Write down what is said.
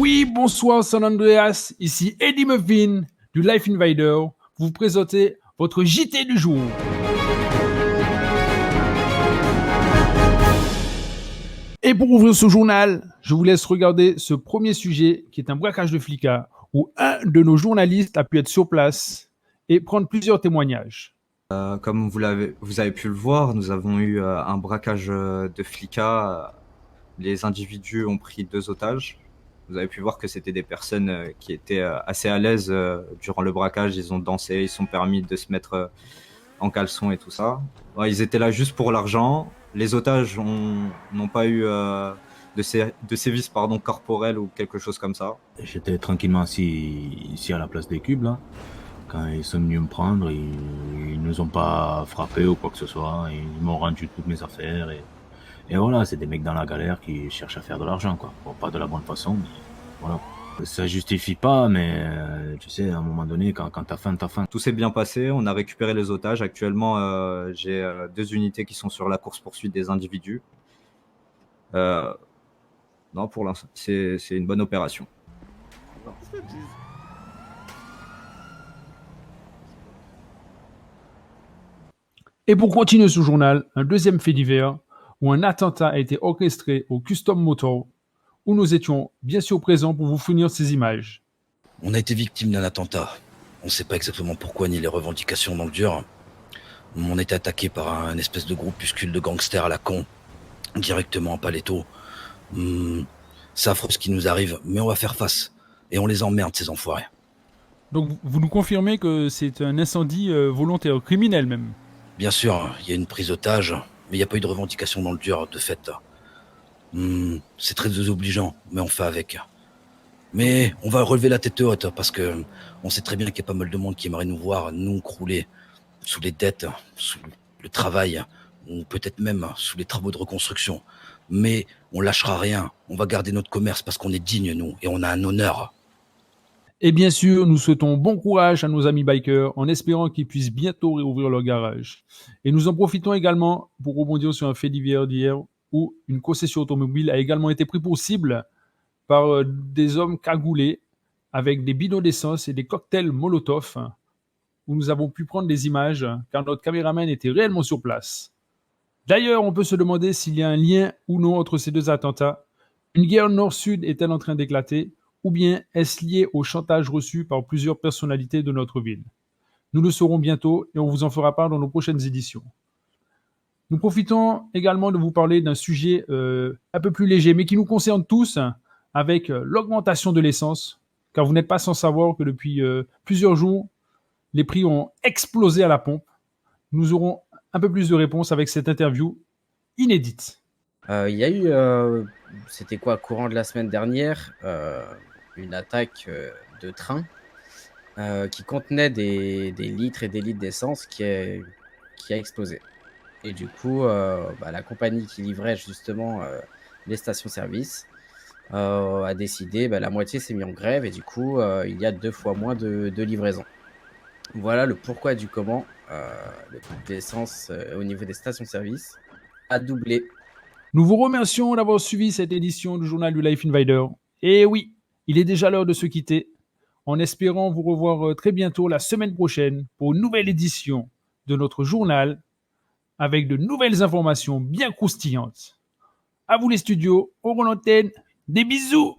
Oui, bonsoir San Andreas, ici Eddie Muffin du Life Invader. Vous présentez votre JT du jour. Et pour ouvrir ce journal, je vous laisse regarder ce premier sujet qui est un braquage de flicard où un de nos journalistes a pu être sur place et prendre plusieurs témoignages. Comme vous avez pu le voir, nous avons eu un braquage de flicas. Les individus ont pris 2 otages. Vous avez pu voir que c'était des personnes qui étaient assez à l'aise durant le braquage. Ils ont dansé, ils se sont permis de se mettre en caleçon et tout ça. Ouais, ils étaient là juste pour l'argent. Les otages n'ont pas eu de sévices corporels ou quelque chose comme ça. J'étais tranquillement assis ici à la place des cubes, là. Quand ils sont venus me prendre, ils nous ont pas frappé ou quoi que ce soit. Ils m'ont rendu toutes mes affaires. Et voilà, c'est des mecs dans la galère qui cherchent à faire de l'argent, quoi. Bon, pas de la bonne façon, mais voilà. Ça justifie pas, mais tu sais, à un moment donné, quand t'as faim, t'as faim. Tout s'est bien passé, on a récupéré les otages. Actuellement, j'ai 2 unités qui sont sur la course-poursuite des individus. Non, pour l'instant, c'est une bonne opération. Et pour continuer ce journal, un deuxième fait divers où un attentat a été orchestré au Custom Motor où nous étions bien sûr présents pour vous fournir ces images. On a été victime d'un attentat. On ne sait pas exactement pourquoi ni les revendications dans le dur. On a été attaqué par un espèce de groupuscule de gangsters à la con, directement à Paletto. C'est affreux ce qui nous arrive, mais on va faire face. Et on les emmerde, ces enfoirés. Donc vous nous confirmez que c'est un incendie volontaire, criminel même? Bien sûr, il y a une prise d'otage, mais il n'y a pas eu de revendication dans le dur, de fait. C'est très désobligeant, mais on fait avec. Mais on va relever la tête haute, parce que on sait très bien qu'il y a pas mal de monde qui aimerait nous voir, nous crouler sous les dettes, sous le travail, ou peut-être même sous les travaux de reconstruction. Mais on lâchera rien, on va garder notre commerce parce qu'on est digne, nous, et on a un honneur. Et bien sûr, nous souhaitons bon courage à nos amis bikers en espérant qu'ils puissent bientôt réouvrir leur garage. Et nous en profitons également pour rebondir sur un fait divers d'hier où une concession automobile a également été prise pour cible par des hommes cagoulés avec des bidons d'essence et des cocktails Molotov où nous avons pu prendre des images car notre caméraman était réellement sur place. D'ailleurs, on peut se demander s'il y a un lien ou non entre ces deux attentats. Une guerre nord-sud est-elle en train d'éclater ou bien est-ce lié au chantage reçu par plusieurs personnalités de notre ville? Nous le saurons bientôt et on vous en fera part dans nos prochaines éditions. Nous profitons également de vous parler d'un sujet un peu plus léger, mais qui nous concerne tous, avec l'augmentation de l'essence, car vous n'êtes pas sans savoir que depuis plusieurs jours, les prix ont explosé à la pompe. Nous aurons un peu plus de réponses avec cette interview inédite. Il y a eu, c'était quoi, courant de la semaine dernière, une attaque de train qui contenait des litres et des litres d'essence qui a explosé. Et du coup, la compagnie qui livrait justement les stations-service a décidé, la moitié s'est mis en grève et du coup, il y a 2 fois moins de livraison. Voilà le pourquoi du comment. Le prix de l'essence au niveau des stations-service a doublé. Nous vous remercions d'avoir suivi cette édition du journal du Life Invader. Et oui, il est déjà l'heure de se quitter, en espérant vous revoir très bientôt la semaine prochaine pour une nouvelle édition de notre journal avec de nouvelles informations bien croustillantes. À vous les studios, au l'antenne, des bisous!